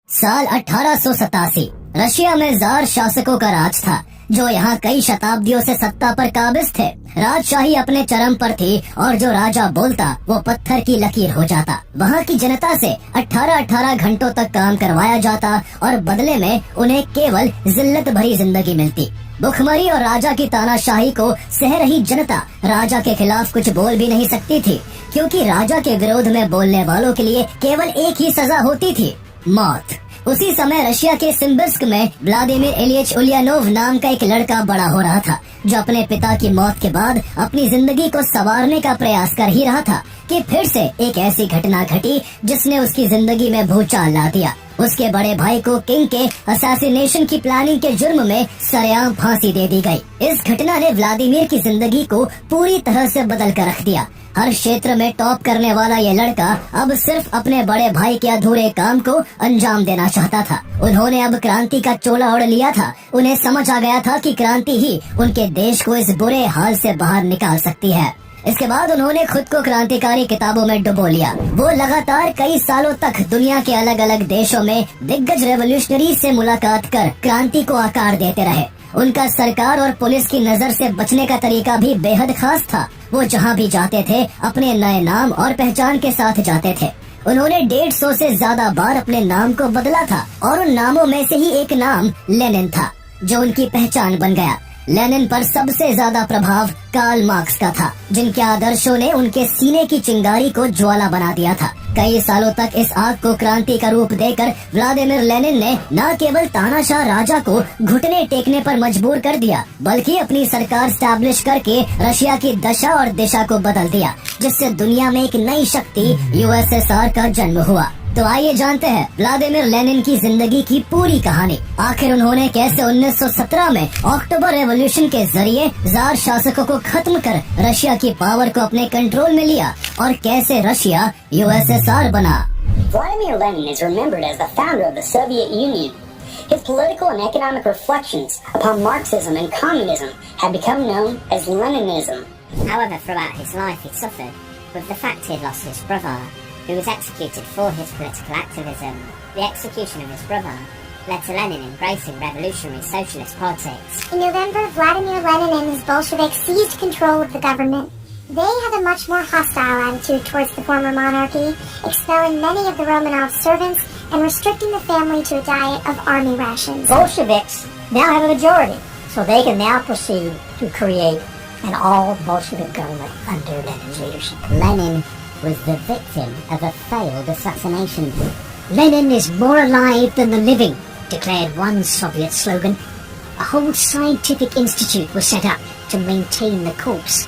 साल 1887 रशिया में जार शासकों का राज था, जो यहाँ कई शताब्दियों से सत्ता पर काबिज थे। राजशाही अपने चरम पर थी और जो राजा बोलता वो पत्थर की लकीर हो जाता। वहाँ की जनता से 18-18 घंटों तक काम करवाया जाता और बदले में उन्हें केवल जिल्लत भरी जिंदगी मिलती। भुखमरी और राजा की तानाशाही को सह रही जनता राजा के खिलाफ कुछ बोल भी नहीं सकती थी, क्योंकि राजा के विरोध में बोलने वालों के लिए केवल एक ही सजा होती थी, मौत। उसी समय रशिया के सिम्बिर्स्क में व्लादिमीर इलियच उलियानोव नाम का एक लड़का बड़ा हो रहा था, जो अपने पिता की मौत के बाद अपनी जिंदगी को संवारने का प्रयास कर ही रहा था कि फिर से एक ऐसी घटना घटी जिसने उसकी जिंदगी में भूचाल ला दिया। उसके बड़े भाई को किंग के असैसिनेशन की प्लानिंग के जुर्म में सरेआम फांसी दे दी गई। इस घटना ने व्लादिमीर की जिंदगी को पूरी तरह से बदल कर रख दिया। हर क्षेत्र में टॉप करने वाला ये लड़का अब सिर्फ अपने बड़े भाई के अधूरे काम को अंजाम देना चाहता था। उन्होंने अब क्रांति का चोला ओढ़ लिया था। उन्हें समझ आ गया था कि क्रांति ही उनके देश को इस बुरे हाल से बाहर निकाल सकती है। इसके बाद उन्होंने खुद को क्रांतिकारी किताबों में डुबो लिया। वो लगातार कई सालों तक दुनिया के अलग अलग देशों में दिग्गज रेवोल्यूशनरी से मुलाकात कर क्रांति को आकार देते रहे। उनका सरकार और पुलिस की नजर से बचने का तरीका भी बेहद खास था। वो जहाँ भी जाते थे अपने नए नाम और पहचान के साथ जाते थे। उन्होंने 150 से ज्यादा बार अपने नाम को बदला था और उन नामों में से ही एक नाम लेनिन था, जो उनकी पहचान बन गया। लेनिन पर सबसे ज्यादा प्रभाव कार्ल मार्क्स का था, जिनके आदर्शों ने उनके सीने की चिंगारी को ज्वाला बना दिया था। कई सालों तक इस आग को क्रांति का रूप देकर व्लादिमीर लेनिन ने न केवल तानाशाह राजा को घुटने टेकने पर मजबूर कर दिया, बल्कि अपनी सरकार स्टैब्लिश करके रशिया की दशा और दिशा को बदल दिया, जिससे दुनिया में एक नई शक्ति यूएसएसआर का जन्म हुआ। तो आइए जानते हैं व्लादिमीर लेनिन की जिंदगी की पूरी कहानी। आखिर उन्होंने कैसे 1917 में अक्टूबर रेवोल्यूशन के जरिए जार शासकों को खत्म कर रशिया की पावर को अपने कंट्रोल में लिया और कैसे रशिया यूएसएसआर बना। Vladimir Lenin is remembered as the founder of the Soviet Union. His political and economic reflections upon Marxism and communism have become known as Leninism. However, throughout his life he suffered with the fact he had lost his brother, who was executed for his political activism. The execution of his brother led to Lenin embracing revolutionary socialist politics. In November, Vladimir Lenin and his Bolsheviks seized control of the government. They had a much more hostile attitude towards the former monarchy, expelling many of the Romanov servants and restricting the family to a diet of army rations. Bolsheviks now have a majority, so they can now proceed to create an all-Bolshevik government under Lenin's leadership. Lenin was the victim of a failed assassination. Lenin is more alive than the living, declared one Soviet slogan. A whole scientific institute was set up to maintain the corpse.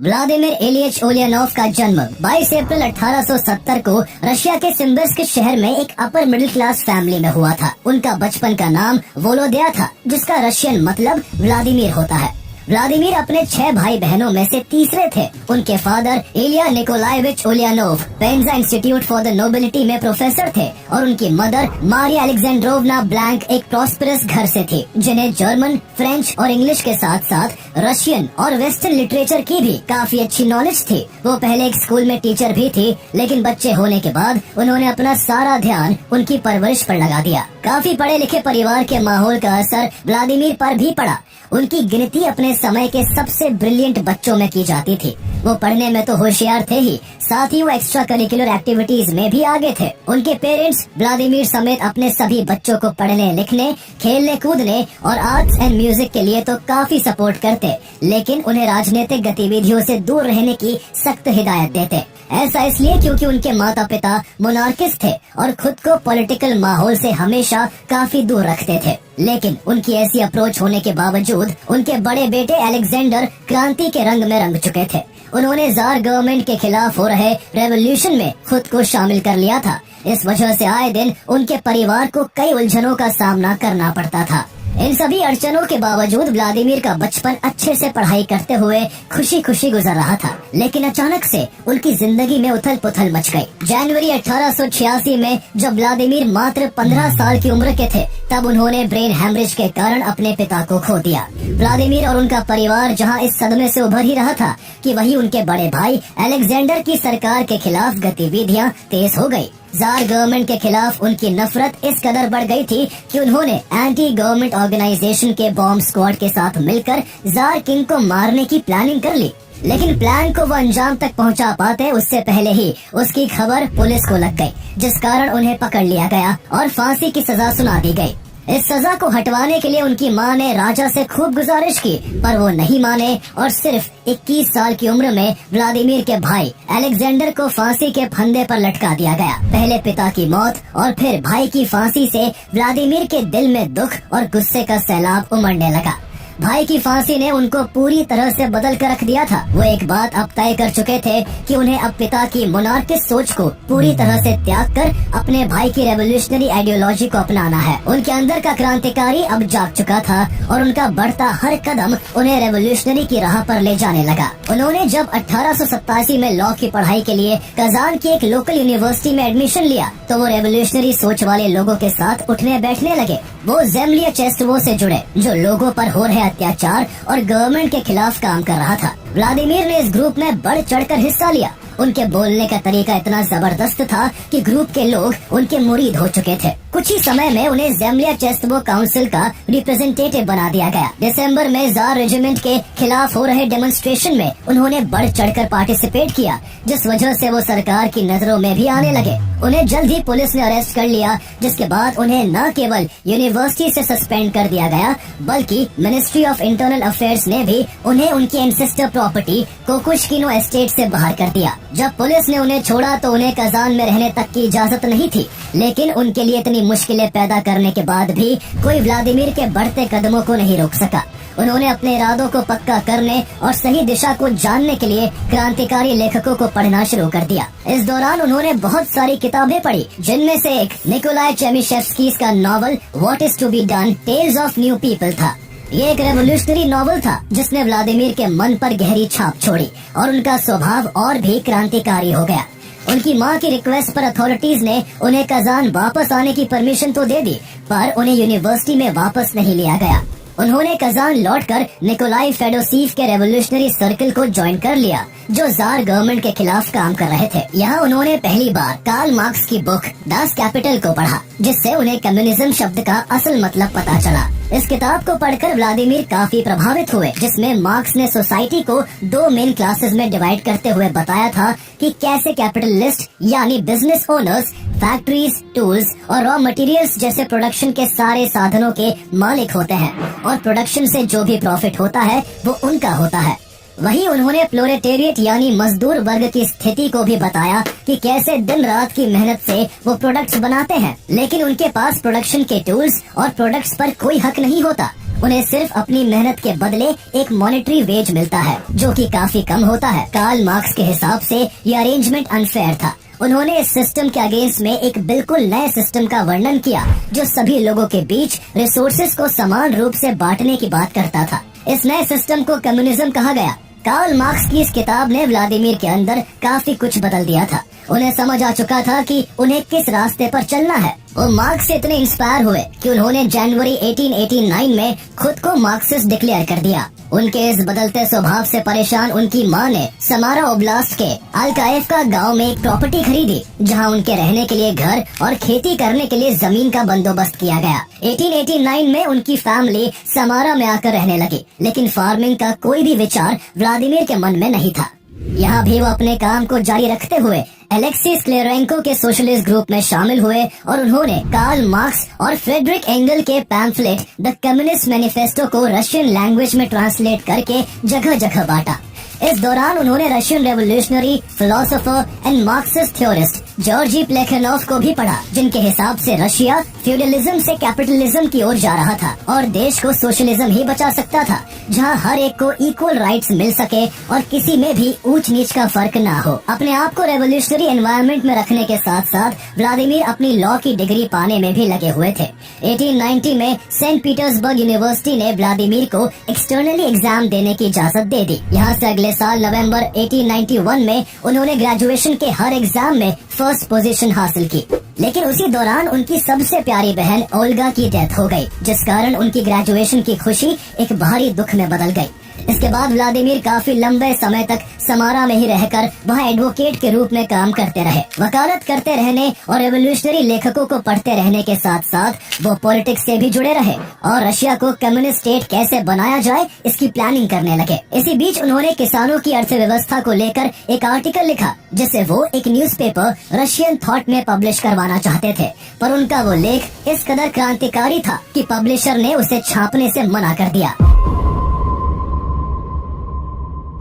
Vladimir Ilyich Ulyanov का जन्म 22 अप्रैल 1870 को Russia के Simbirsk शहर में एक upper middle class family में हुआ था। उनका बचपन का नाम वोलोदिया था, जिसका रशियन मतलब व्लादिमीर होता है। व्लादिमीर अपने 6 भाई बहनों में से तीसरे थे। उनके father Ilya Nikolayevich Ulyanov Penza Institute for the Nobility में प्रोफेसर थे और उनकी मदर मारिया अलेक्जेंड्रोवना ब्लैंक एक प्रॉस्परस घर से थी, जिन्हें जर्मन, फ्रेंच और इंग्लिश के साथ साथ रशियन और वेस्टर्न लिटरेचर की भी काफी अच्छी नॉलेज थी। वो पहले एक स्कूल में टीचर भी थी, लेकिन बच्चे होने के बाद उन्होंने अपना सारा ध्यान उनकी परवरिश पर लगा दिया। काफी पढ़े लिखे परिवार के माहौल का असर व्लादिमीर पर भी पड़ा। उनकी गिनती अपने समय के सबसे ब्रिलियंट बच्चों में की जाती थी। वो पढ़ने में तो होशियार थे ही, साथ ही वो एक्स्ट्रा करिकुलर एक्टिविटीज में भी आगे थे। उनके पेरेंट्स व्लादिमीर समेत अपने सभी बच्चों को पढ़ने लिखने, खेलने कूदने और आर्ट्स एंड म्यूजिक के लिए तो काफी सपोर्ट करते, लेकिन उन्हें राजनीतिक गतिविधियों से दूर रहने की सख्त हिदायत देते। ऐसा इसलिए क्योंकि उनके माता पिता मोनार्किस्ट थे और खुद को पॉलिटिकल माहौल से हमेशा काफी दूर रखते थे। लेकिन उनकी ऐसी अप्रोच होने के बावजूद उनके बड़े बेटे अलेक्जेंडर क्रांति के रंग में रंग चुके थे। उन्होंने जार गवर्नमेंट के खिलाफ हो रहे रेवोल्यूशन में खुद को शामिल कर लिया था। इस वजह से आए दिन उनके परिवार को कई उलझनों का सामना करना पड़ता था। इन सभी अड़चनों के बावजूद व्लादिमीर का बचपन अच्छे से पढ़ाई करते हुए खुशी खुशी गुजर रहा था, लेकिन अचानक से उनकी जिंदगी में उथल पुथल मच गई। जनवरी 1886 में जब व्लादिमीर मात्र 15 साल की उम्र के थे, तब उन्होंने ब्रेन हैमरेज के कारण अपने पिता को खो दिया। व्लादिमीर और उनका परिवार जहां इस सदमे से उभर ही रहा था कि वहीं उनके बड़े भाई अलेक्जेंडर की सरकार के खिलाफ गतिविधियां तेज हो गई। जार गवर्नमेंट के खिलाफ उनकी नफरत इस कदर बढ़ गई थी कि उन्होंने एंटी गवर्नमेंट ऑर्गेनाइजेशन के बॉम्ब स्क्वाड के साथ मिलकर जार किंग को मारने की प्लानिंग कर ली, लेकिन प्लान को वो अंजाम तक पहुंचा पाते उससे पहले ही उसकी खबर पुलिस को लग गई, जिस कारण उन्हें पकड़ लिया गया और फांसी की सजा सुना दी गई। इस सजा को हटवाने के लिए उनकी मां ने राजा से खूब गुजारिश की, पर वो नहीं माने और सिर्फ 21 साल की उम्र में व्लादिमीर के भाई अलेक्जेंडर को फांसी के फंदे पर लटका दिया गया। पहले पिता की मौत और फिर भाई की फांसी से व्लादिमीर के दिल में दुख और गुस्से का सैलाब उमड़ने लगा। भाई की फांसी ने उनको पूरी तरह से बदल कर रख दिया था। वो एक बात अब तय कर चुके थे कि उन्हें अब पिता की मोनार्किस्ट सोच को पूरी तरह से त्याग कर अपने भाई की रेवोल्यूशनरी आइडियोलॉजी को अपनाना है। उनके अंदर का क्रांतिकारी अब जाग चुका था और उनका बढ़ता हर कदम उन्हें रेवोल्यूशनरी की राह पर ले जाने लगा। उन्होंने जब 1887 में लॉ की पढ़ाई के लिए कजान की एक लोकल यूनिवर्सिटी में एडमिशन लिया, तो वो रेवोल्यूशनरी सोच वाले लोगों के साथ उठने बैठने लगे। वो ज़ेम्लिया चेस्टवो से जुड़े, जो लोगों पर हो रहे अत्याचार और गवर्नमेंट के खिलाफ काम कर रहा था। व्लादिमीर ने इस ग्रुप में बढ़ चढ़कर हिस्सा लिया। उनके बोलने का तरीका इतना जबरदस्त था कि ग्रुप के लोग उनके मुरीद हो चुके थे। कुछ ही समय में उन्हें ज़ेम्लिया चेस्टवो काउंसिल का रिप्रेजेंटेटिव बना दिया गया। दिसंबर में जार रेजिमेंट के खिलाफ हो रहे डेमोन्स्ट्रेशन में उन्होंने बढ़ चढ़कर पार्टिसिपेट किया, जिस वजह से वो सरकार की नजरों में भी आने लगे। उन्हें जल्द ही पुलिस ने अरेस्ट कर लिया, जिसके बाद उन्हें न केवल यूनिवर्सिटी से सस्पेंड कर दिया गया, बल्कि मिनिस्ट्री ऑफ इंटरनल अफेयर्स ने भी उन्हें उनकी एंसेस्टर प्रॉपर्टी कोकुशकिनो एस्टेट से बाहर कर दिया। जब पुलिस ने उन्हें छोड़ा तो उन्हें कजान में रहने तक की इजाजत नहीं थी, लेकिन उनके लिए इतनी मुश्किलें पैदा करने के बाद भी कोई व्लादिमीर के बढ़ते कदमों को नहीं रोक सका। उन्होंने अपने इरादों को पक्का करने और सही दिशा को जानने के लिए क्रांतिकारी लेखकों को पढ़ना शुरू कर दिया। इस दौरान उन्होंने बहुत सारी किताबें पढ़ी, जिनमें से एक निकोलाई चेमिशेव्स्की का novel what is to be done tales of new people था। ये एक रेवोल्यूशनरी नॉवल था जिसने व्लादिमीर के मन पर गहरी छाप छोड़ी और उनका स्वभाव और भी क्रांतिकारी हो गया। उनकी मां की रिक्वेस्ट पर अथॉरिटीज ने उन्हें कजान वापस आने की परमिशन तो दे दी, पर उन्हें यूनिवर्सिटी में वापस नहीं लिया गया। उन्होंने कजान लौटकर निकोलाई फेडोसीव के रेवोल्यूशनरी सर्कल को ज्वाइन कर लिया, जो जार गवर्नमेंट के खिलाफ काम कर रहे थे। यहाँ उन्होंने पहली बार कार्ल मार्क्स की बुक डास कैपिटल को पढ़ा, जिससे उन्हें कम्युनिज्म शब्द का असल मतलब पता चला। इस किताब को पढ़कर व्लादिमीर काफी प्रभावित हुए, जिसमें मार्क्स ने सोसाइटी को 2 मेन क्लासेस में डिवाइड करते हुए बताया था कि कैसे कैपिटलिस्ट यानी बिजनेस ओनर्स फैक्ट्रीज, टूल्स और रॉ मटेरियल्स जैसे प्रोडक्शन के सारे साधनों के मालिक होते हैं और प्रोडक्शन से जो भी प्रॉफिट होता है वो उनका होता है। वहीं उन्होंने प्रोलेटेरिएट यानी मजदूर वर्ग की स्थिति को भी बताया कि कैसे दिन रात की मेहनत से वो प्रोडक्ट्स बनाते हैं, लेकिन उनके पास प्रोडक्शन के टूल्स और प्रोडक्ट्स पर कोई हक नहीं होता। उन्हें सिर्फ अपनी मेहनत के बदले एक मॉनेटरी वेज मिलता है, जो कि काफी कम होता है। कार्ल मार्क्स के हिसाब से ये अरेंजमेंट अनफेयर था। उन्होंने इस सिस्टम के अगेंस्ट में एक बिल्कुल नए सिस्टम का वर्णन किया, जो सभी लोगों के बीच रिसोर्सेज को समान रूप से बांटने की बात करता था। इस नए सिस्टम को कम्युनिज्म कहा गया। कार्ल मार्क्स की इस किताब ने व्लादिमीर के अंदर काफी कुछ बदल दिया था। उन्हें समझ आ चुका था कि उन्हें किस रास्ते पर चलना है। वो मार्क्स से इतने इंस्पायर हुए कि उन्होंने जनवरी 1889 में खुद को मार्क्सिस्ट डिक्लेयर कर दिया। उनके इस बदलते स्वभाव से परेशान उनकी मां ने समारा ओब्लास्ट के अलकाएवका गांव में एक प्रॉपर्टी खरीदी, जहां उनके रहने के लिए घर और खेती करने के लिए जमीन का बंदोबस्त किया गया। 1889 में उनकी फैमिली समारा में आकर रहने लगी, लेकिन फार्मिंग का कोई भी विचार व्लादिमीर के मन में नहीं था। यहाँ भी वो अपने काम को जारी रखते हुए एलेक्सी स्क्लेरेंको के सोशलिस्ट ग्रुप में शामिल हुए और उन्होंने कार्ल मार्क्स और फ्रेडरिक एंगल के पैम्फलेट द कम्युनिस्ट मैनिफेस्टो को रशियन लैंग्वेज में ट्रांसलेट करके जगह जगह बांटा। इस दौरान उन्होंने Russian revolutionary philosopher and Marxist theorist Georgi Plekhanov को भी पढ़ा, जिनके हिसाब से रशिया फ्यूडलिज्म से कैपिटलिज्म की ओर जा रहा था और देश को सोशलिज्म ही बचा सकता था, जहां हर एक को इक्वल राइट्स मिल सके और किसी में भी ऊंच नीच का फर्क ना हो। अपने आप को रेवोल्यूशनरी एनवायरनमेंट में रखने के साथ साथ व्लादिमीर अपनी लॉ की डिग्री पाने में भी लगे हुए थे। 1890 में सेंट पीटर्सबर्ग यूनिवर्सिटी ने व्लादिमीर को एक्सटर्नली एग्जाम देने की इजाजत दे दी। यहाँ से अगले साल नवंबर 1891 में उन्होंने ग्रेजुएशन के हर एग्जाम में फर्स्ट पोजीशन हासिल की, लेकिन उसी दौरान उनकी सबसे प्यारी बहन ओल्गा की डेथ हो गई, जिस कारण उनकी ग्रेजुएशन की खुशी एक भारी दुख में बदल गई। इसके बाद व्लादिमीर काफी लंबे समय तक समारा में ही रहकर वहाँ एडवोकेट के रूप में काम करते रहे। वकालत करते रहने और रेवोल्यूशनरी लेखकों को पढ़ते रहने के साथ साथ वो पॉलिटिक्स से भी जुड़े रहे और रशिया को कम्युनिस्ट स्टेट कैसे बनाया जाए इसकी प्लानिंग करने लगे। इसी बीच उन्होंने किसानों की अर्थव्यवस्था को लेकर एक आर्टिकल लिखा, जिसे वो एक न्यूज़पेपर रशियन थॉट में पब्लिश करवाना चाहते थे, पर उनका वो लेख इस कदर क्रांतिकारी था कि पब्लिशर ने उसे छापने से मना कर दिया।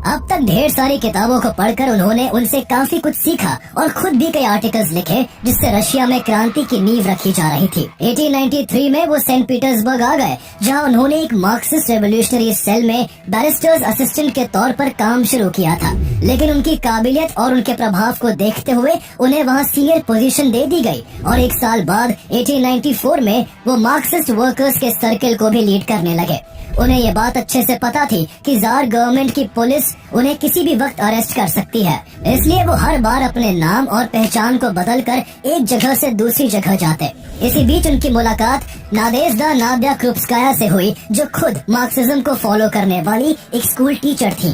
अब तक ढेर सारी किताबों को पढ़कर उन्होंने उनसे काफी कुछ सीखा और खुद भी कई आर्टिकल्स लिखे, जिससे रशिया में क्रांति की नींव रखी जा रही थी। 1893 में वो सेंट पीटर्सबर्ग आ गए, जहां उन्होंने एक मार्क्सिस्ट रेवोल्यूशनरी सेल में बैरिस्टर्स असिस्टेंट के तौर पर काम शुरू किया था, लेकिन उनकी काबिलियत और उनके प्रभाव को देखते हुए उन्हें वहां सीनियर पोजीशन दे दी गई और एक साल बाद 1894 में वो मार्क्सिस्ट वर्कर्स के सर्किल को भी लीड करने लगे। उन्हें ये बात अच्छे से पता थी कि जार गवर्नमेंट की पुलिस उन्हें किसी भी वक्त अरेस्ट कर सकती है, इसलिए वो हर बार अपने नाम और पहचान को बदलकर एक जगह से दूसरी जगह जाते। इसी बीच उनकी मुलाकात नादेज़्दा नादिया क्रुप्स्काया से हुई, जो खुद मार्क्सिज्म को फॉलो करने वाली एक स्कूल टीचर थी।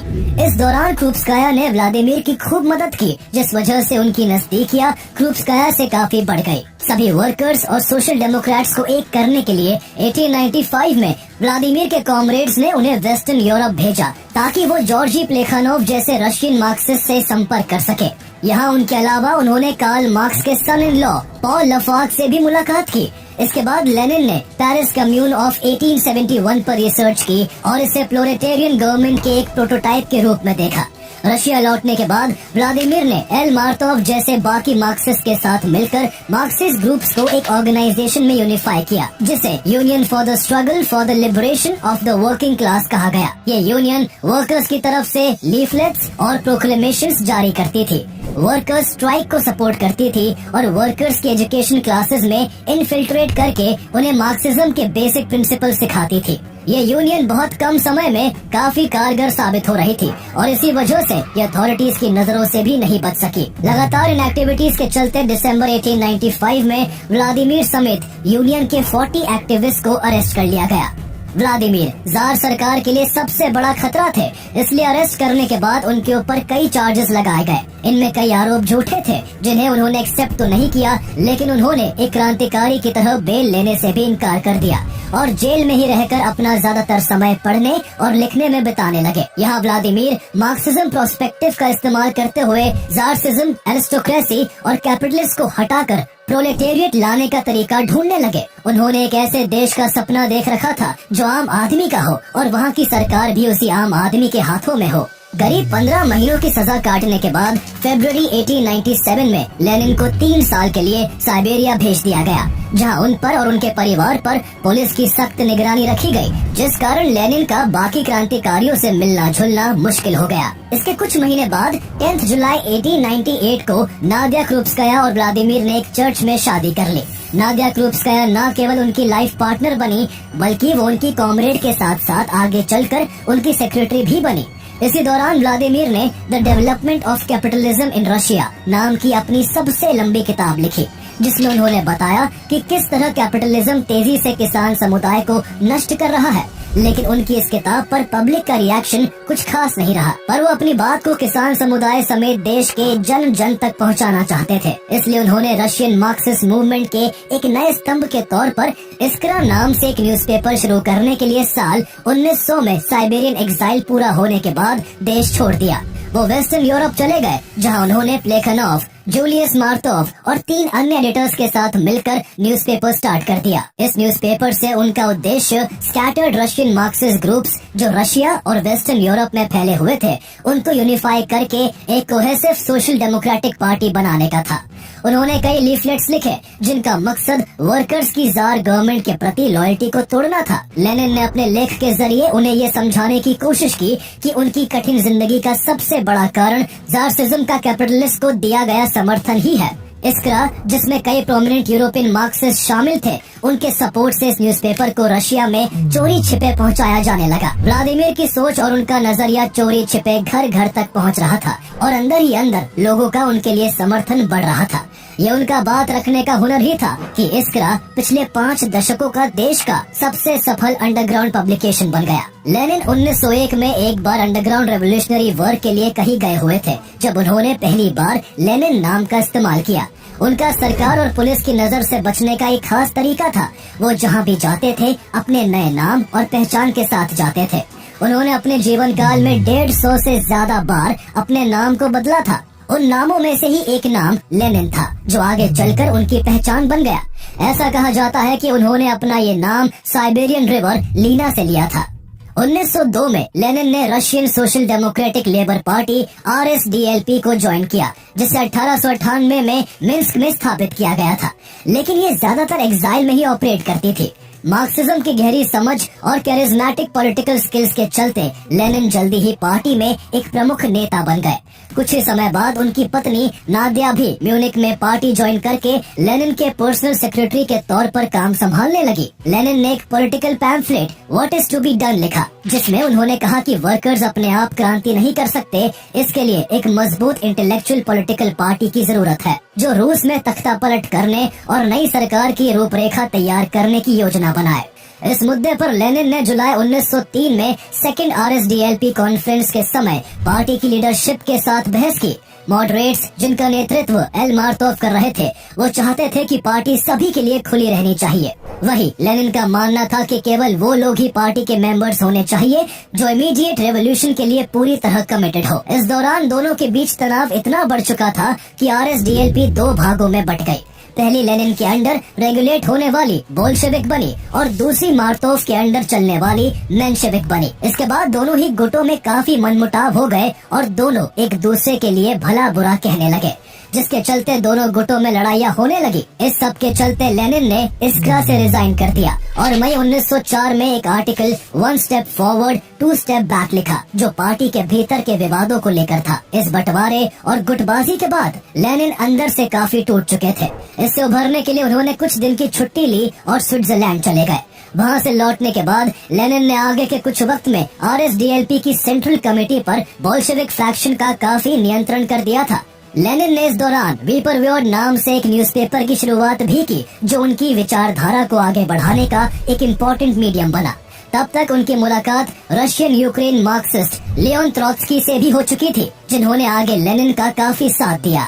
इस दौरान क्रुप्स्काया ने व्लादिमीर की खूब मदद की, जिस वजह से उनकी नजदीकियां क्रुप्स्काया से काफी बढ़ गई। सभी वर्कर्स और सोशल डेमोक्रेट्स को एक करने के लिए 1895 में व्लादिमीर के कॉमरेड्स ने उन्हें वेस्टर्न यूरोप भेजा, ताकि वो जॉर्जी प्लेखानोव जैसे रशियन मार्क्सिस्ट से संपर्क कर सके। यहाँ उनके अलावा उन्होंने कार्ल मार्क्स के सन इन लॉ पॉल लफॉक से भी मुलाकात की। इसके बाद लेनिन ने पेरिस कम्यून ऑफ 1871 पर रिसर्च की और इसे प्रोलेटेरियन गवर्नमेंट के एक प्रोटोटाइप के रूप में देखा। रशिया लौटने के बाद व्लादिमीर ने एल मार्तोव जैसे बाकी मार्क्सिस्ट के साथ मिलकर मार्क्सिस्ट ग्रुप्स को एक ऑर्गेनाइजेशन में यूनिफाई किया, जिसे union for the struggle for the liberation of the working class कहा गया। ये यूनियन वर्कर्स की तरफ से लीफलेट्स और प्रोक्लेमेशंस जारी करती थी, वर्कर्स स्ट्राइक को सपोर्ट करती थी और वर्कर्स की एजुकेशन क्लासेस में इनफिल्ट्रेट करके उन्हें मार्क्सिज्म के बेसिक प्रिंसिपल सिखाती थी। ये यूनियन बहुत कम समय में काफी कारगर साबित हो रही थी और इसी वजह से ये अथॉरिटीज की नजरों से भी नहीं बच सकी। लगातार इन एक्टिविटीज के चलते दिसंबर 1895 में व्लादिमीर समेत यूनियन के 40 एक्टिविस्ट को अरेस्ट कर लिया गया। व्लादिमीर जार सरकार के लिए सबसे बड़ा खतरा थे, इसलिए अरेस्ट करने के बाद उनके ऊपर कई चार्जेस लगाए गए। इनमें कई आरोप झूठे थे, जिन्हें उन्होंने एक्सेप्ट तो नहीं किया, लेकिन उन्होंने एक क्रांतिकारी की तरह बेल लेने से भी इनकार कर दिया और जेल में ही रहकर अपना ज्यादातर समय पढ़ने और लिखने में बिताने लगे। यहाँ व्लादिमीर मार्क्सिज्म प्रोस्पेक्टिव का इस्तेमाल करते हुए जारसिज्म, एरिस्टोक्रेसी और कैपिटलिस्ट को हटाकर प्रोलेटेरिएट लाने का तरीका ढूंढने लगे। उन्होंने एक ऐसे देश का सपना देख रखा था जो आम आदमी का हो और वहाँ की सरकार भी उसी आम आदमी के हाथों में हो। करीब 15 महीनों की सजा काटने के बाद फरवरी 1897 में लेनिन को 3 साल के लिए साइबेरिया भेज दिया गया, जहां उन पर और उनके परिवार पर पुलिस की सख्त निगरानी रखी गई, जिस कारण लेनिन का बाकी क्रांतिकारियों से मिलना जुलना मुश्किल हो गया। इसके कुछ महीने बाद 10 जुलाई 1898 को नादिया क्रुप्स्काया और व्लादिमीर ने एक चर्च में शादी कर ली। नादिया क्रुप्स्काया न केवल उनकी लाइफ पार्टनर बनी, बल्कि वो उनकी कॉमरेड के साथ साथ आगे चलकर उनकी सेक्रेटरी भी बनी। इसी दौरान व्लादिमीर ने the development of capitalism in Russia नाम की अपनी सबसे लंबी किताब लिखी, जिसमें उन्होंने बताया कि किस तरह कैपिटलिज्म तेजी से किसान समुदाय को नष्ट कर रहा है। लेकिन उनकी इस किताब पर पब्लिक का रिएक्शन कुछ खास नहीं रहा, पर वो अपनी बात को किसान समुदाय समेत देश के जन जन तक पहुंचाना चाहते थे। इसलिए उन्होंने रशियन मार्क्सिस्ट मूवमेंट के एक नए स्तंभ के तौर पर इस्क्रा नाम से एक न्यूज़पेपर शुरू करने के लिए साल 1900 में साइबेरियन एग्जाइल पूरा होने के बाद देश छोड़ दिया। वो वेस्टर्न यूरोप चले गए, जहां उन्होंने प्लेखानोव, जूलियस मार्तोव और 3 अन्य एडिटर्स के साथ मिलकर न्यूज़पेपर स्टार्ट कर दिया। इस न्यूज़पेपर से उनका उद्देश्य स्कैटर्ड रशियन मार्क्सिस्ट ग्रुप्स जो रशिया और वेस्टर्न यूरोप में फैले हुए थे, उनको यूनिफाई करके एक कोहेसिव सोशल डेमोक्रेटिक पार्टी बनाने का था। उन्होंने कई लीफलेट्स लिखे जिनका मकसद वर्कर्स की जार गवर्नमेंट के प्रति लॉयल्टी को तोड़ना था। लेनिन ने अपने लेख के जरिए उन्हें ये समझाने की कोशिश की कि उनकी कठिन जिंदगी का सबसे बड़ा कारण जारसिज्म का कैपिटलिस्ट को दिया गया समर्थन ही है। इस्क्रा, जिसमें कई प्रोमिनेंट यूरोपियन मार्क्सिस्ट शामिल थे, उनके सपोर्ट से इस न्यूज़पेपर को रशिया में चोरी छिपे पहुंचाया जाने लगा। व्लादिमीर की सोच और उनका नजरिया चोरी छिपे घर घर तक पहुंच रहा था और अंदर ही अंदर लोगों का उनके लिए समर्थन बढ़ रहा था। ये उनका बात रखने का हुनर ही था कि इस्क्रा पिछले 5 दशकों का देश का सबसे सफल अंडरग्राउंड पब्लिकेशन बन गया। लेनिन 1901 में एक बार अंडरग्राउंड रेवोल्यूशनरी वर्क के लिए कहीं गए हुए थे, जब उन्होंने पहली बार लेनिन नाम का इस्तेमाल किया। उनका सरकार और पुलिस की नजर से बचने का एक खास तरीका था। वो जहाँ भी जाते थे अपने नए नाम और पहचान के साथ जाते थे। उन्होंने अपने जीवन काल में 150 से ज्यादा बार अपने नाम को बदला था। उन नामों में से ही एक नाम लेनिन था, जो आगे चलकर उनकी पहचान बन गया। ऐसा कहा जाता है कि उन्होंने अपना ये नाम साइबेरियन रिवर लीना से लिया था। 1902 में लेनिन ने Russian social democratic labour party RSDLP को ज्वाइन किया, जिसे 1898 में मिन्स्क में स्थापित किया गया था। लेकिन ये ज्यादातर एग्जाइल में ही ऑपरेट करती थी। मार्क्सिज्म की गहरी समझ और कैरिज्मेटिक पॉलिटिकल स्किल्स के चलते लेनिन जल्दी ही पार्टी में एक प्रमुख नेता बन गए। कुछ ही समय बाद उनकी पत्नी नादिया भी म्यूनिक में पार्टी ज्वाइन करके लेनिन के पर्सनल सेक्रेटरी के तौर पर काम संभालने लगी। लेनिन ने एक political pamphlet what is to be done लिखा, जिसमें उन्होंने कहा कि वर्कर्स अपने आप क्रांति नहीं कर सकते, इसके लिए एक मजबूत इंटेलेक्चुअल पॉलिटिकल पार्टी की जरूरत है, जो रूस में तख्ता पलट करने और नई सरकार की रूपरेखा तैयार करने की योजना बनाए। इस मुद्दे पर लेनिन ने जुलाई 1903 में सेकंड RSDLP कॉन्फ्रेंस के समय पार्टी की लीडरशिप के साथ बहस की। मॉडरेट्स, जिनका नेतृत्व एल मार्तोव कर रहे थे, वो चाहते थे कि पार्टी सभी के लिए खुली रहनी चाहिए। वही लेनिन का मानना था कि केवल वो लोग ही पार्टी के मेंबर्स होने चाहिए जो इमीडिएट रेवोल्यूशन के लिए पूरी तरह कमिटेड हो। इस दौरान दोनों के बीच तनाव इतना बढ़ चुका था कि RSDLP 2 भागों में बट गई। पहली लेनिन के अंडर रेगुलेट होने वाली बोल्शेविक बनी और दूसरी मार्तोव के अंडर चलने वाली मेंशेविक बनी। इसके बाद दोनों ही गुटों में काफी मनमुटाव हो गए और दोनों एक दूसरे के लिए भला बुरा कहने लगे, जिसके चलते दोनों गुटों में लड़ाइयाँ होने लगी। इस सब के चलते लेनिन ने इस्क्रा से रिजाइन कर दिया और मई 1904 में एक article 1 step forward 2 step back लिखा, जो पार्टी के भीतर के विवादों को लेकर था। इस बंटवारे और गुटबाजी के बाद लेनिन अंदर से काफी टूट चुके थे। इससे उभरने के लिए उन्होंने कुछ दिन की छुट्टी ली और स्विट्जरलैंड चले गए। वहाँ से लौटने के बाद लेनिन ने आगे के कुछ वक्त में RSDLP की सेंट्रल कमेटी पर बोल्शेविक फैक्शन का काफी नियंत्रण कर दिया था। लेनिन ने इस दौरान वीपरव्योर नाम से एक न्यूज़पेपर की शुरुआत भी की, जो उनकी विचारधारा को आगे बढ़ाने का एक इम्पोर्टेंट मीडियम बना। तब तक उनकी मुलाकात रशियन यूक्रेन मार्क्सिस्ट लियोन ट्रोत्स्की से भी हो चुकी थी, जिन्होंने आगे लेनिन का काफी साथ दिया।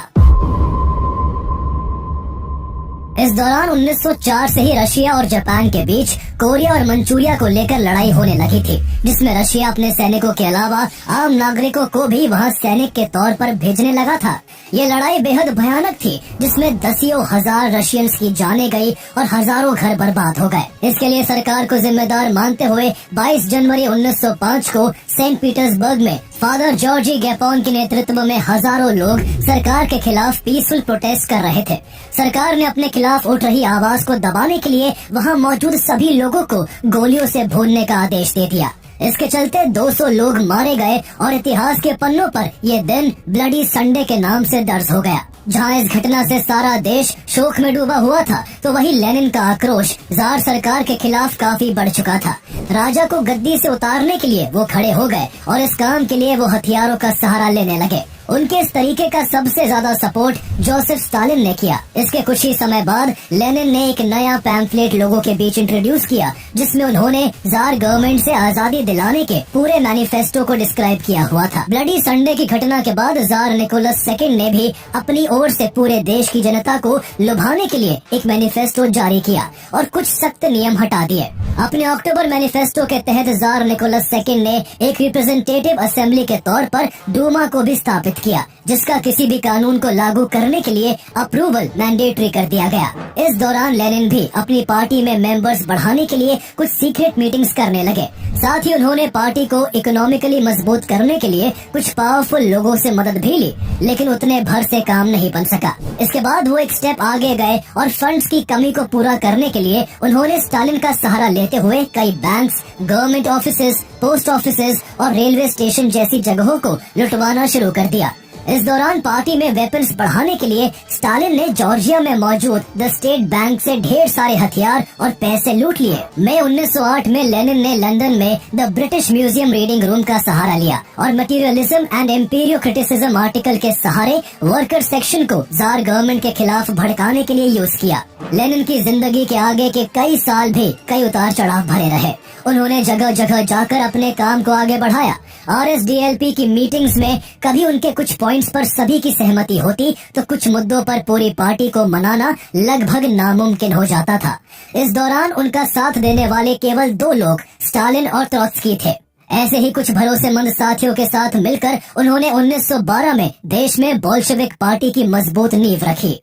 इस दौरान 1904 से ही रशिया और जापान के बीच कोरिया और मंचूरिया को लेकर लड़ाई होने लगी थी, जिसमें रशिया अपने सैनिकों के अलावा आम नागरिकों को भी वहां सैनिक के तौर पर भेजने लगा था। ये लड़ाई बेहद भयानक थी, जिसमें दसियों हजार रशियंस की जानें गई और हजारों घर बर्बाद हो गए। इसके लिए सरकार को जिम्मेदार मानते हुए 22 जनवरी 1905 को सेंट पीटर्सबर्ग में फादर जॉर्जी गैपोन के नेतृत्व में हजारों लोग सरकार के खिलाफ पीसफुल प्रोटेस्ट कर रहे थे। सरकार ने अपने खिलाफ उठ रही आवाज को दबाने के लिए वहां मौजूद सभी लोगों को गोलियों से भूनने का आदेश दे दिया। इसके चलते 200 लोग मारे गए और इतिहास के पन्नों पर ये दिन ब्लडी संडे के नाम से दर्ज हो गया। जहाँ इस घटना से सारा देश शोक में डूबा हुआ था, तो वही लेनिन का आक्रोश जार सरकार के खिलाफ काफी बढ़ चुका था। राजा को गद्दी से उतारने के लिए वो खड़े हो गए और इस काम के लिए वो हथियारों का सहारा लेने लगे। उनके इस तरीके का सबसे ज्यादा सपोर्ट जोसेफ स्टालिन ने किया। इसके कुछ ही समय बाद लेनिन ने एक नया पैम्फलेट लोगों के बीच इंट्रोड्यूस किया, जिसमें उन्होंने जार गवर्नमेंट से आजादी दिलाने के पूरे मैनिफेस्टो को डिस्क्राइब किया हुआ था। ब्लडी संडे की घटना के बाद जार निकोलस II ने भी अपनी ओर से पूरे देश की जनता को लुभाने के लिए एक मैनिफेस्टो जारी किया और कुछ सख्त नियम हटा दिए। अपने अक्टूबर मैनिफेस्टो के तहत जार निकोलस II ने एक रिप्रेजेंटेटिव असेंबली के तौर पर डूमा को भी स्थापित किया, जिसका किसी भी कानून को लागू करने के लिए अप्रूवल मैंडेटरी कर दिया गया। इस दौरान लेनिन भी अपनी पार्टी में मेंबर्स बढ़ाने के लिए कुछ सीक्रेट मीटिंग्स करने लगे। साथ ही उन्होंने पार्टी को इकोनॉमिकली मजबूत करने के लिए कुछ पावरफुल लोगों से मदद भी ली, लेकिन उतने भर से काम नहीं बन सका। इसके बाद वो एक स्टेप आगे गए और फंड्स की कमी को पूरा करने के लिए उन्होंने स्टालिन का सहारा लेते हुए कई banks, government offices, post offices और रेलवे स्टेशन जैसी जगहों को लुटवाना शुरू कर दिया। इस दौरान पार्टी में वेपन्स बढ़ाने के लिए स्टालिन ने जॉर्जिया में मौजूद द स्टेट बैंक से ढेर सारे हथियार और पैसे लूट लिए। मई 1908 में लेनिन ने लंदन में the British museum reading room का सहारा लिया और मटीरियलिज्म एंड एम्पीरियो क्रिटिसिज्म आर्टिकल के सहारे वर्कर सेक्शन को जार गवर्नमेंट के खिलाफ भड़काने के लिए यूज किया। लेनिन की जिंदगी के आगे के कई साल भी कई उतार चढ़ाव भरे रहे। उन्होंने जगह जगह जाकर अपने काम को आगे बढ़ाया। RSDLP की मीटिंग्स में कभी उनके कुछ पॉइंट्स पर सभी की सहमति होती तो कुछ मुद्दों पर पूरी पार्टी को मनाना लगभग नामुमकिन हो जाता था। इस दौरान उनका साथ देने वाले केवल 2 लोग स्टालिन और ट्रॉट्स्की थे। ऐसे ही कुछ भरोसेमंद साथियों के साथ मिलकर उन्होंने 1912 में देश में बोल्शेविक पार्टी की मजबूत नींव रखी।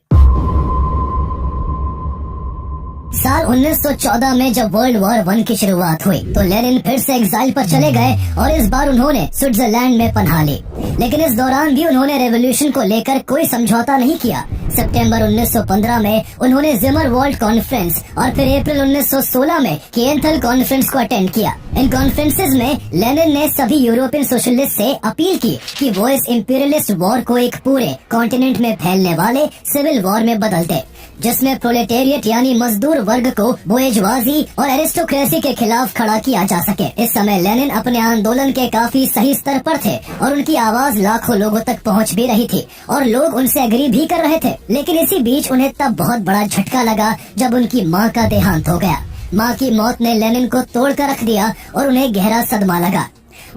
साल 1914 में जब वर्ल्ड वॉर 1 की शुरुआत हुई तो लेनिन फिर से एग्जाइल पर चले गए और इस बार उन्होंने स्विट्जरलैंड में पनाह ली। लेकिन इस दौरान भी उन्होंने रेवोल्यूशन को लेकर कोई समझौता नहीं किया। सितंबर 1915 में उन्होंने जिमरवॉल्ड कॉन्फ्रेंस और फिर अप्रैल 1916 में किएंथल कॉन्फ्रेंस को अटेंड किया। इन कॉन्फ्रेंसेस में लेनिन ने सभी यूरोपियन सोशलिस्ट से अपील की कि वो इस इंपीरियलिस्ट वॉर को एक पूरे कॉन्टिनेंट में फैलने वाले सिविल वॉर में बदल दे, जिसमें प्रोलेटेरिएट यानी मजदूर वर्ग को बोएजवाजी और एरिस्टोक्रेसी के खिलाफ खड़ा किया जा सके। इस समय लेनिन अपने आंदोलन के काफी सही स्तर पर थे और उनकी आवाज लाखों लोगों तक पहुंच भी रही थी और लोग उनसे एग्री भी कर रहे थे। लेकिन इसी बीच उन्हें तब बहुत बड़ा झटका लगा जब उनकी माँ का देहांत हो गया। माँ की मौत ने लेनिन को तोड़ कर रख दिया और उन्हें गहरा सदमा लगा।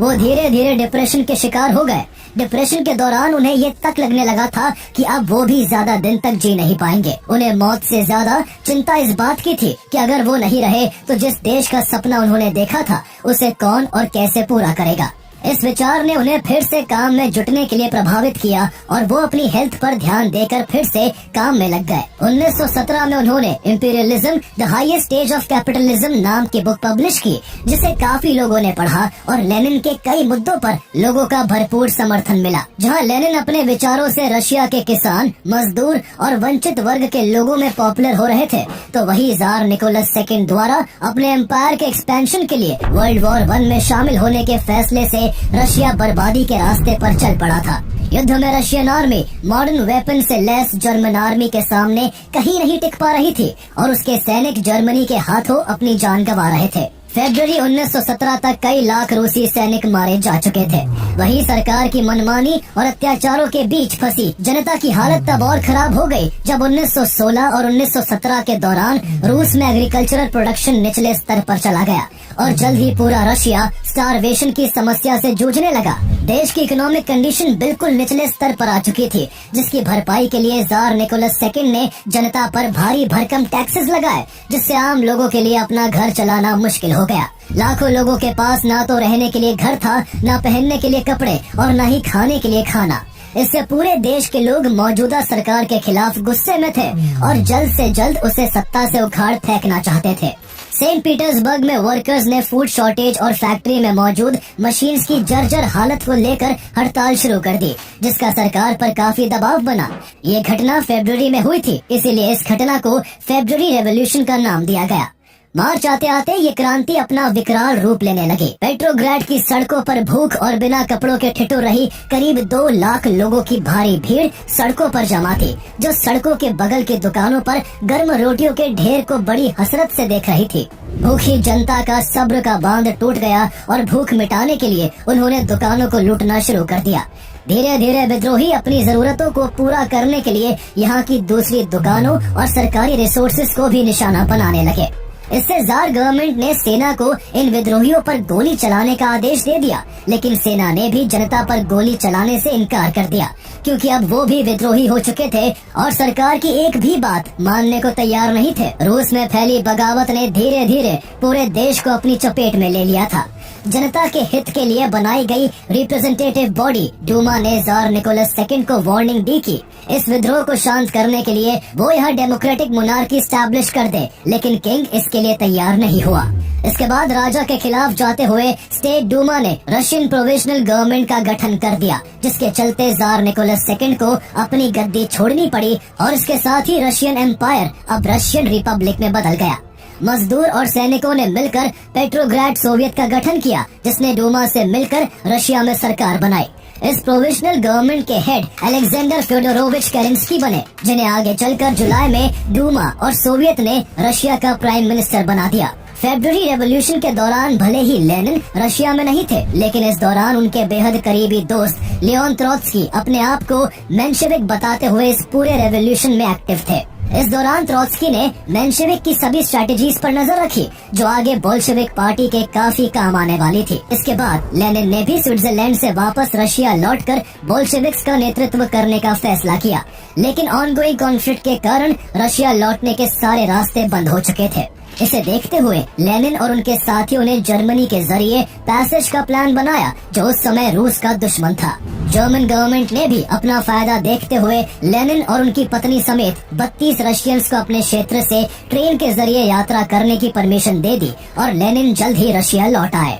वो धीरे धीरे डिप्रेशन के शिकार हो गए। डिप्रेशन के दौरान उन्हें ये तक लगने लगा था कि अब वो भी ज्यादा दिन तक जी नहीं पाएंगे। उन्हें मौत से ज्यादा चिंता इस बात की थी कि अगर वो नहीं रहे तो जिस देश का सपना उन्होंने देखा था उसे कौन और कैसे पूरा करेगा। इस विचार ने उन्हें फिर से काम में जुटने के लिए प्रभावित किया और वो अपनी हेल्थ पर ध्यान देकर फिर से काम में लग गए। 1917 में उन्होंने imperialism the highest stage of capitalism नाम की बुक पब्लिश की, जिसे काफी लोगों ने पढ़ा और लेनिन के कई मुद्दों पर लोगों का भरपूर समर्थन मिला। जहां लेनिन अपने विचारों से रशिया के किसान, मजदूर और वंचित वर्ग के लोगों में पॉपुलर हो रहे थे, तो वही जार निकोलस II द्वारा अपने एम्पायर के एक्सपेंशन के लिए वर्ल्ड वॉर 1 में शामिल होने के फैसले से रशिया बर्बादी के रास्ते पर चल पड़ा था। युद्ध में रशियन आर्मी मॉडर्न वेपन से लैस जर्मन आर्मी के सामने कहीं नहीं टिक पा रही थी और उसके सैनिक जर्मनी के हाथों अपनी जान गंवा रहे थे। फरवरी 1917 तक कई लाख रूसी सैनिक मारे जा चुके थे। वहीं सरकार की मनमानी और अत्याचारों के बीच फंसी जनता की हालत तब और खराब हो गई जब 1916 और 1917 के दौरान रूस में एग्रीकल्चरल प्रोडक्शन निचले स्तर पर चला गया और जल्द ही पूरा रशिया स्टारवेशन की समस्या से जूझने लगा। देश की इकोनॉमिक कंडीशन बिल्कुल निचले स्तर पर आ चुकी थी, जिसकी भरपाई के लिए जार निकोलस II ने जनता पर भारी भरकम टैक्सेस लगाए, जिससे आम लोगों के लिए अपना घर चलाना मुश्किल हो गया। लाखों लोगों के पास ना तो रहने के लिए घर था, ना पहनने के लिए कपड़े और ना ही खाने के लिए खाना। इससे पूरे देश के लोग मौजूदा सरकार के खिलाफ गुस्से में थे और जल्द से जल्द उसे सत्ता से उखाड़ फेंकना चाहते थे। सेंट पीटर्सबर्ग में वर्कर्स ने फूड शॉर्टेज और फैक्ट्री में मौजूद मशीन्स की जर्जर हालत को लेकर हड़ताल शुरू कर दी, जिसका सरकार पर काफी दबाव बना। ये घटना फरवरी में हुई थी, इसीलिए इस घटना को फरवरी रेवोल्यूशन का नाम दिया गया। मार्च आते आते ये क्रांति अपना विकराल रूप लेने लगी। पेट्रोग्राड की सड़कों पर भूख और बिना कपड़ों के ठिठुर रही करीब 2 लाख लोगों की भारी भीड़ सड़कों पर जमा थी, जो सड़कों के बगल की दुकानों पर गर्म रोटियों के ढेर को बड़ी हसरत से देख रही थी। भूखी जनता का सब्र का बांध टूट गया और भूख मिटाने के लिए उन्होंने दुकानों को लूटना शुरू कर दिया। धीरे धीरे विद्रोही अपनी जरूरतों को पूरा करने के लिए यहाँ की दूसरी दुकानों और सरकारी रिसोर्सेज को भी निशाना बनाने लगे। इससे जार गवर्नमेंट ने सेना को इन विद्रोहियों पर गोली चलाने का आदेश दे दिया, लेकिन सेना ने भी जनता पर गोली चलाने से इनकार कर दिया, क्योंकि अब वो भी विद्रोही हो चुके थे और सरकार की एक भी बात मानने को तैयार नहीं थे। रूस में फैली बगावत ने धीरे धीरे पूरे देश को अपनी चपेट में ले लिया था। जनता के हित के लिए बनाई गई रिप्रेजेंटेटिव बॉडी डूमा ने जार निकोलस II को वार्निंग दी कि इस विद्रोह को शांत करने के लिए वो यहाँ डेमोक्रेटिक मोनार्की स्टैब्लिश कर दे, लेकिन किंग इसके लिए तैयार नहीं हुआ। इसके बाद राजा के खिलाफ जाते हुए स्टेट डूमा ने रशियन प्रोविजनल गवर्नमेंट का गठन कर दिया, जिसके चलते जार निकोलस II को अपनी गद्दी छोड़नी पड़ी और इसके साथ ही रशियन एम्पायर अब रशियन रिपब्लिक में बदल गया। मजदूर और सैनिकों ने मिलकर पेट्रोग्राड सोवियत का गठन किया, जिसने डूमा से मिलकर रशिया में सरकार बनाई। इस प्रोविजनल गवर्नमेंट के हेड अलेक्जेंडर फ्योडोरोविच केरेंस्की बने, जिन्हें आगे चलकर जुलाई में डूमा और सोवियत ने रशिया का प्राइम मिनिस्टर बना दिया। फेब्रुअरी रेवोल्यूशन के दौरान भले ही लेनिन रशिया में नहीं थे, लेकिन इस दौरान उनके बेहद करीबी दोस्त लियोन त्रोत्स्की अपने आप को मेंशेविक बताते हुए इस पूरे रेवोल्यूशन में एक्टिव थे। इस दौरान त्रोत्स्की ने मेंशेविक की सभी स्ट्रेटजीज पर नजर रखी, जो आगे बोल्शेविक पार्टी के काफी काम आने वाली थी। इसके बाद लेनिन ने भी स्विट्जरलैंड से वापस रशिया लौटकर बोल्शेविक्स का नेतृत्व करने का फैसला किया, लेकिन ऑनगोइंग कॉन्फ्लिक्ट के कारण रशिया लौटने के सारे रास्ते बंद हो चुके थे। इसे देखते हुए लेनिन और उनके साथियों ने जर्मनी के जरिए पैसेज का प्लान बनाया, जो उस समय रूस का दुश्मन था। जर्मन गवर्नमेंट ने भी अपना फायदा देखते हुए लेनिन और उनकी पत्नी समेत 32 रशियंस को अपने क्षेत्र से ट्रेन के जरिए यात्रा करने की परमिशन दे दी और लेनिन जल्द ही रशिया लौट आए।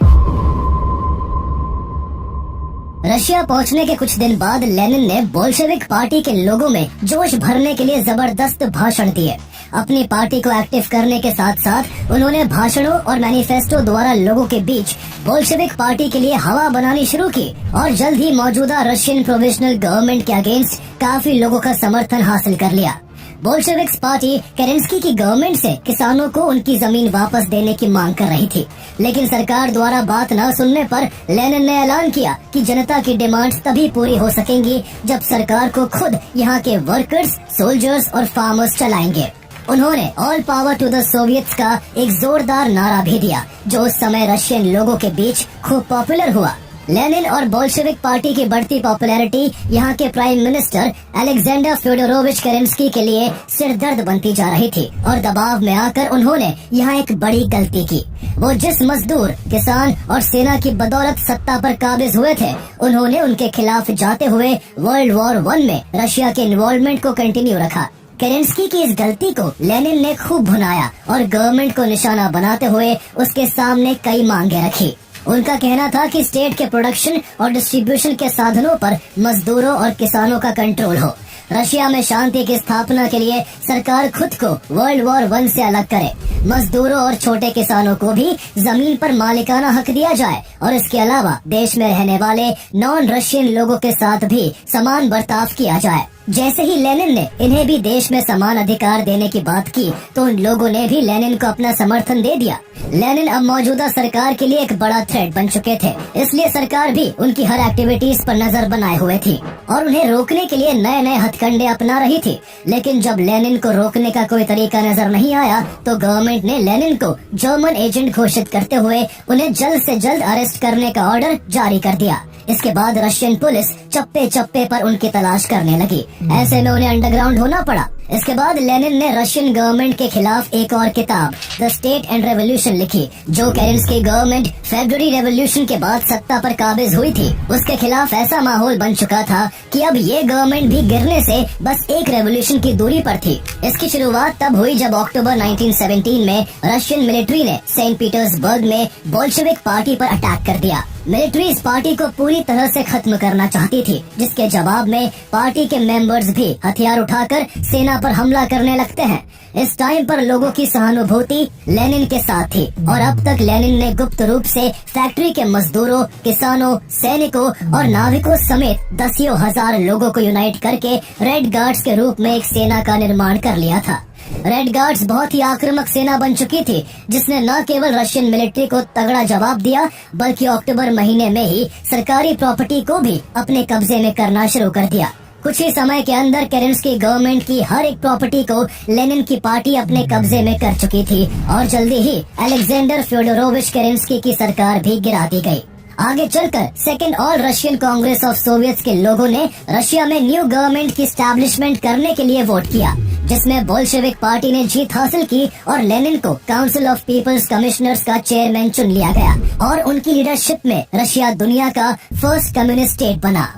रशिया पहुंचने के कुछ दिन बाद लेनिन ने बोल्शेविक पार्टी के लोगों में जोश भरने के लिए जबरदस्त भाषण दिए। अपनी पार्टी को एक्टिव करने के साथ साथ उन्होंने भाषणों और मैनिफेस्टो द्वारा लोगों के बीच बोल्शेविक पार्टी के लिए हवा बनानी शुरू की और जल्द ही मौजूदा रशियन प्रोविजनल गवर्नमेंट के अगेंस्ट काफी लोगों का समर्थन हासिल कर लिया। बोल्शेविक्स पार्टी केरेंस्की की गवर्नमेंट से किसानों को उनकी जमीन वापस देने की मांग कर रही थी, लेकिन सरकार द्वारा बात न सुनने पर लेनिन ने ऐलान किया कि जनता की डिमांड्स तभी पूरी हो सकेंगी जब सरकार को खुद यहाँ के वर्कर्स, सोल्जर्स और फार्मर्स चलाएंगे। उन्होंने all power to the soviets का एक जोरदार नारा भी दिया, जो उस समय रशियन लोगों के बीच खूब पॉपुलर हुआ। लेनिन और बोल्शेविक पार्टी की बढ़ती पॉपुलैरिटी यहाँ के प्राइम मिनिस्टर अलेक्जेंडर फ्योडोरोविच केरेंस्की के लिए सिरदर्द बनती जा रही थी और दबाव में आकर उन्होंने यहाँ एक बड़ी गलती की। वो जिस मजदूर, किसान और सेना की बदौलत सत्ता पर काबिज हुए थे, उन्होंने उनके खिलाफ जाते हुए वर्ल्ड वॉर 1 में रशिया के इन्वॉल्वमेंट को कंटिन्यू रखा। केरेंस्की की इस गलती को लेनिन ने खूब भुनाया और गवर्नमेंट को निशाना बनाते हुए उसके सामने कई मांगे रखी। उनका कहना था कि स्टेट के प्रोडक्शन और डिस्ट्रीब्यूशन के साधनों पर मजदूरों और किसानों का कंट्रोल हो। रशिया में शांति की स्थापना के लिए सरकार खुद को वर्ल्ड वॉर 1 से अलग करे। मजदूरों और छोटे किसानों को भी जमीन पर मालिकाना हक दिया जाए और इसके अलावा देश में रहने वाले नॉन रशियन लोगों के साथ भी समान बर्ताव किया जाए। जैसे ही लेनिन ने इन्हें भी देश में समान अधिकार देने की बात की, तो उन लोगों ने भी लेनिन को अपना समर्थन दे दिया। लेनिन अब मौजूदा सरकार के लिए एक बड़ा थ्रेट बन चुके थे, इसलिए सरकार भी उनकी हर एक्टिविटीज पर नजर बनाए हुए थी और उन्हें रोकने के लिए नए नए हथकंडे अपना रही थी। लेकिन जब लेनिन को रोकने का कोई तरीका नजर नहीं आया, तो गवर्नमेंट ने लेनिन को जर्मन एजेंट घोषित करते हुए उन्हें जल्द से जल्द अरेस्ट करने का ऑर्डर जारी कर दिया। इसके बाद रशियन पुलिस चप्पे चप्पे पर उनकी तलाश करने लगी। ऐसे में उन्हें अंडरग्राउंड होना पड़ा। इसके बाद लेनिन ने रशियन गवर्नमेंट के खिलाफ एक और किताब द स्टेट एंड रेवोल्यूशन लिखी, जो केरेंस्की गवर्नमेंट फरवरी रेवोल्यूशन के बाद सत्ता पर काबिज हुई थी। उसके खिलाफ ऐसा माहौल बन चुका था कि अब ये गवर्नमेंट भी गिरने से बस एक रेवोल्यूशन की दूरी पर थी। इसकी शुरुआत तब हुई जब अक्टूबर 1917 में रशियन मिलिट्री ने सेंट पीटर्सबर्ग में बोल्शेविक पार्टी पर अटैक कर दिया। मिलिट्री इस पार्टी को पूरी तरह से खत्म करना चाहती थी, जिसके जवाब में पार्टी के मेंबर्स भी हथियार उठाकर सेना पर हमला करने लगते हैं। इस टाइम पर लोगों की सहानुभूति लेनिन के साथ थी और अब तक लेनिन ने गुप्त रूप से फैक्ट्री के मजदूरों, किसानों, सैनिकों और नाविकों समेत दसियों हजार लोगों को यूनाइट करके रेड गार्ड्स के रूप में एक सेना का निर्माण कर लिया था। रेड गार्ड्स बहुत ही आक्रामक सेना बन चुकी थी, जिसने न केवल रशियन मिलिट्री को तगड़ा जवाब दिया, बल्कि अक्टूबर महीने में ही सरकारी प्रॉपर्टी को भी अपने कब्जे में करना शुरू कर दिया। कुछ ही समय के अंदर केरेंस्की गवर्नमेंट की हर एक प्रॉपर्टी को लेनिन की पार्टी अपने कब्जे में कर चुकी थी और जल्दी ही अलेक्जेंडर फ्योडोरोविच केरेंस्की की सरकार भी गिरा दी गई। आगे चलकर second all Russian Congress of Soviets के लोगों ने रशिया में न्यू गवर्नमेंट की स्टैब्लिशमेंट करने के लिए वोट किया, जिसमें बोल्शेविक पार्टी ने जीत हासिल की और लेनिन को काउंसिल ऑफ पीपल्स कमिश्नर्स का चेयरमैन चुन लिया गया और उनकी लीडरशिप में रशिया दुनिया का फर्स्ट कम्युनिस्ट स्टेट बना।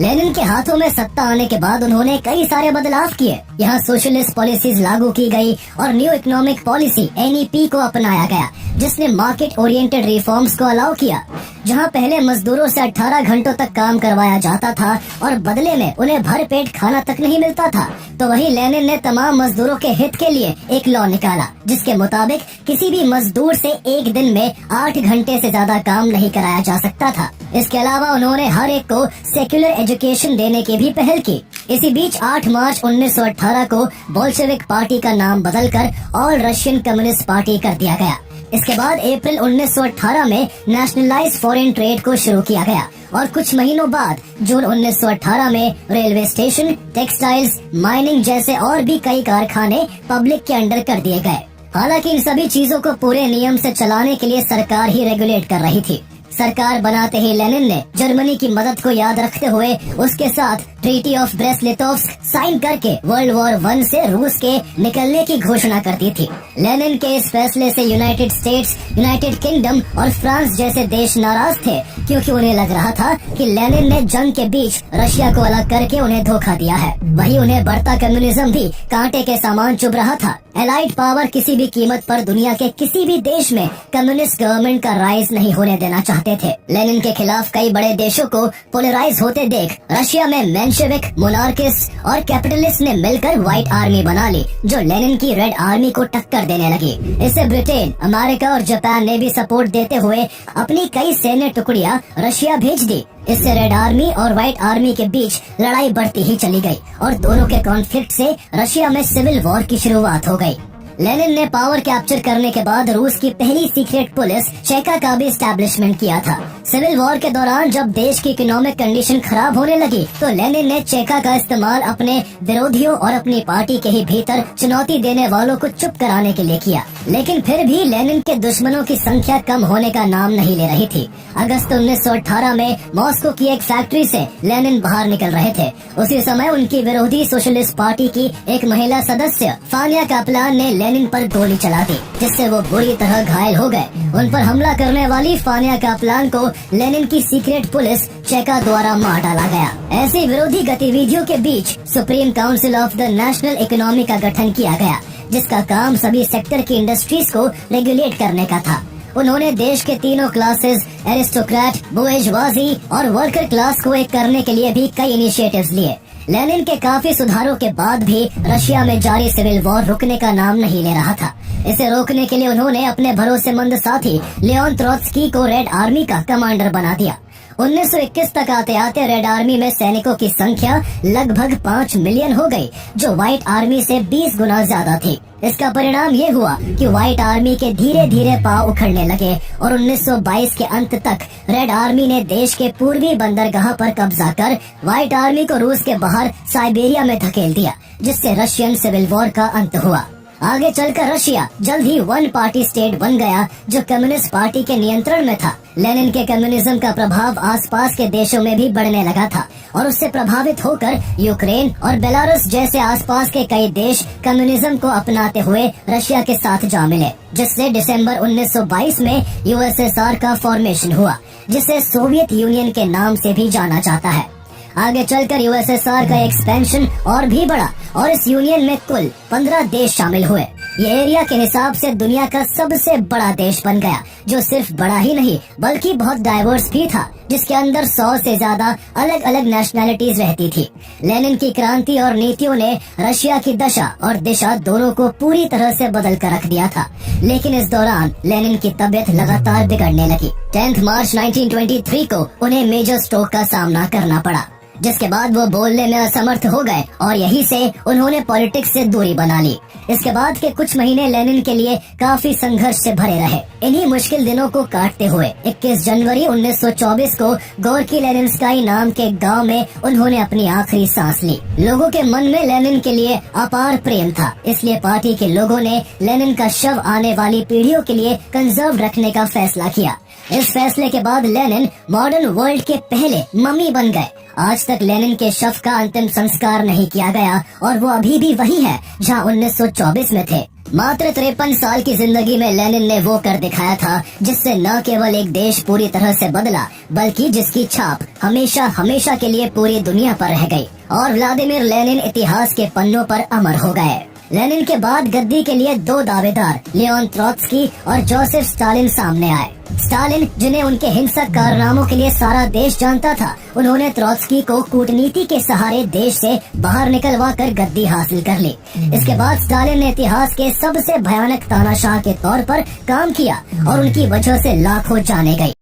लेनिन के हाथों में सत्ता आने के बाद उन्होंने कई सारे बदलाव किए। यहाँ सोशलिस्ट पॉलिसीज लागू की गई और न्यू इकोनॉमिक पॉलिसी NEP को अपनाया गया, जिसने मार्केट ओरिएंटेड रिफॉर्म्स को अलाउ किया। जहाँ पहले मजदूरों से 18 घंटों तक काम करवाया जाता था और बदले में उन्हें भर पेट खाना तक नहीं मिलता था, तो वही लेनिन ने तमाम मजदूरों के हित के लिए एक लॉ निकाला, जिसके मुताबिक किसी भी मजदूर से एक दिन में 8 घंटे से ज्यादा काम नहीं कराया जा सकता था। इसके अलावा उन्होंने हर एक को सेक्युलर एजुकेशन देने की भी पहल की। इसी बीच 8 मार्च 1918 को बोल्शेविक पार्टी का नाम बदलकर ऑल रशियन कम्युनिस्ट पार्टी कर दिया गया। इसके बाद अप्रैल 1918 में नेशनलाइज फॉरेन ट्रेड को शुरू किया गया और कुछ महीनों बाद जून 1918 में रेलवे स्टेशन, टेक्सटाइल्स, माइनिंग जैसे और भी कई कारखाने पब्लिक के अंडर कर दिए गए। हालांकि इन सभी चीजों को पूरे नियम से चलाने के लिए सरकार ही रेगुलेट कर रही थी। सरकार बनाते ही लेनिन ने जर्मनी की मदद को याद रखते हुए उसके साथ ट्रीटी ऑफ ब्रेस्ट-लिटोव्स्क साइन करके वर्ल्ड वॉर 1 से रूस के निकलने की घोषणा कर दी थी। लेनिन के इस फैसले से यूनाइटेड स्टेट्स, यूनाइटेड किंगडम और फ्रांस जैसे देश नाराज थे, क्योंकि उन्हें लग रहा था कि लेनिन ने जंग के बीच रशिया को अलग करके उन्हें धोखा दिया है। वहीं उन्हें बढ़ता कम्युनिज्म भी कांटे के सामान चुभ रहा था। एलाइड पावर किसी भी कीमत पर दुनिया के किसी भी देश में कम्युनिस्ट गवर्नमेंट का राइज नहीं होने देना चाहते थे। लेनिन के खिलाफ कई बड़े देशों को पोलराइज होते देख रशिया में मेंशेविक, मोनार्किस्ट और कैपिटलिस्ट ने मिलकर व्हाइट आर्मी बना ली, जो लेनिन की रेड आर्मी को टक्कर देने लगी। इससे ब्रिटेन, अमेरिका और जापान ने भी सपोर्ट देते हुए अपनी कई सैन्य टुकड़ियां रशिया भेज दी। इससे रेड आर्मी और व्हाइट आर्मी के बीच लड़ाई बढ़ती ही चली गई और दोनों के कॉन्फ्लिक्ट से रशिया में सिविल वॉर की शुरुआत हो गई। लेनिन ने पावर कैप्चर करने के बाद रूस की पहली सीक्रेट पुलिस चेका का भी एस्टैब्लिशमेंट किया था। सिविल वॉर के दौरान जब देश की इकोनॉमिक कंडीशन खराब होने लगी, तो लेनिन ने चेका का इस्तेमाल अपने विरोधियों और अपनी पार्टी के ही भीतर चुनौती देने वालों को चुप कराने के लिए किया। लेकिन फिर भी लेनिन के दुश्मनों की संख्या कम होने का नाम नहीं ले रही थी। अगस्त 1918 में मॉस्को की एक फैक्ट्री से लेनिन बाहर निकल रहे थे। उसी समय उनकी विरोधी सोशलिस्ट पार्टी की एक महिला सदस्य फानिया कापलान ने लेनिन पर गोली चला दी, जिससे वो बुरी तरह घायल हो गए। उन पर हमला करने वाली फानिया कापलान को लेनिन की सीक्रेट पुलिस चेका द्वारा मार डाला गया। ऐसी विरोधी गतिविधियों के बीच Supreme Council of the National Economy का गठन किया गया, जिसका काम सभी सेक्टर की इंडस्ट्रीज को रेगुलेट करने का था। उन्होंने देश के तीनों क्लासेस, एरिस्टोक्रेट, बुर्जुआजी और वर्कर क्लास को एक करने के लिए भी कई इनिशिएटिव्स लिए। लेनिन के काफी सुधारों के बाद भी रशिया में जारी सिविल वॉर रुकने का नाम नहीं ले रहा था। इसे रोकने के लिए उन्होंने अपने भरोसेमंद साथी लियोन ट्रोत्स्की को रेड आर्मी का कमांडर बना दिया। 1921 तक आते आते रेड आर्मी में सैनिकों की संख्या लगभग 5 मिलियन हो गई, जो व्हाइट आर्मी से 20 गुना ज्यादा थी। इसका परिणाम ये हुआ कि व्हाइट आर्मी के धीरे धीरे पांव उखड़ने लगे और 1922 के अंत तक रेड आर्मी ने देश के पूर्वी बंदरगाह पर कब्जा कर व्हाइट आर्मी को रूस के बाहर साइबेरिया में धकेल दिया, जिससे रशियन सिविल वॉर का अंत हुआ। आगे चलकर रशिया जल्द ही 1 पार्टी स्टेट बन गया, जो कम्युनिस्ट पार्टी के नियंत्रण में था। लेनिन के कम्युनिज्म का प्रभाव आसपास के देशों में भी बढ़ने लगा था और उससे प्रभावित होकर यूक्रेन और बेलारूस जैसे आसपास के कई देश कम्युनिज्म को अपनाते हुए रशिया के साथ जा मिले, जिससे दिसंबर 1922 में USSR का फॉर्मेशन हुआ, जिसे सोवियत यूनियन के नाम से भी जाना जाता है। आगे चलकर USSR का एक्सपेंशन और भी बढ़ा और इस यूनियन में कुल 15 देश शामिल हुए। ये एरिया के हिसाब से दुनिया का सबसे बड़ा देश बन गया, जो सिर्फ बड़ा ही नहीं बल्कि बहुत डाइवर्स भी था, जिसके अंदर 100 से ज्यादा अलग अलग नेशनैलिटीज रहती थी। लेनिन की क्रांति और नीतियों ने रशिया की दशा और दिशा दोनों को पूरी तरह से बदल कर रख दिया था। लेकिन इस दौरान लेनिन की तबीयत लगातार बिगड़ने लगी। 10 मार्च 1923 को उन्हें मेजर स्ट्रोक का सामना करना पड़ा, जिसके बाद वो बोलने में असमर्थ हो गए और यहीं से उन्होंने पॉलिटिक्स से दूरी बना ली। इसके बाद के कुछ महीने लेनिन के लिए काफी संघर्ष से भरे रहे। इन्हीं मुश्किल दिनों को काटते हुए 21 जनवरी 1924 को गोर्की लेनिनस्काई नाम के गांव में उन्होंने अपनी आखिरी सांस ली। लोगों के मन में लेनिन के लिए अपार प्रेम था, इसलिए पार्टी के लोगों ने लेनिन का शव आने वाली पीढ़ियों के लिए कंजर्व रखने का फैसला किया। इस फैसले के बाद लेनिन मॉडर्न वर्ल्ड के पहले मम्मी बन गए। आज तक लेनिन के शव का अंतिम संस्कार नहीं किया गया और वो अभी भी वही है जहाँ 1924 में थे। मात्र 53 साल की जिंदगी में लेनिन ने वो कर दिखाया था जिससे न केवल एक देश पूरी तरह से बदला, बल्कि जिसकी छाप हमेशा हमेशा के लिए पूरी दुनिया पर रह गई और व्लादिमीर लेनिन इतिहास के पन्नों पर अमर हो गए। लेनिन के बाद गद्दी के लिए 2 दावेदार लियोन ट्रोत्स्की और जोसेफ स्टालिन सामने आए। स्टालिन, जिन्हें उनके हिंसक कारनामों के लिए सारा देश जानता था, उन्होंने ट्रोत्स्की को कूटनीति के सहारे देश से बाहर निकलवा कर गद्दी हासिल कर ली। इसके बाद स्टालिन ने इतिहास के सबसे भयानक तानाशाह के तौर पर काम किया और उनकी वजह से लाखों जाने गई।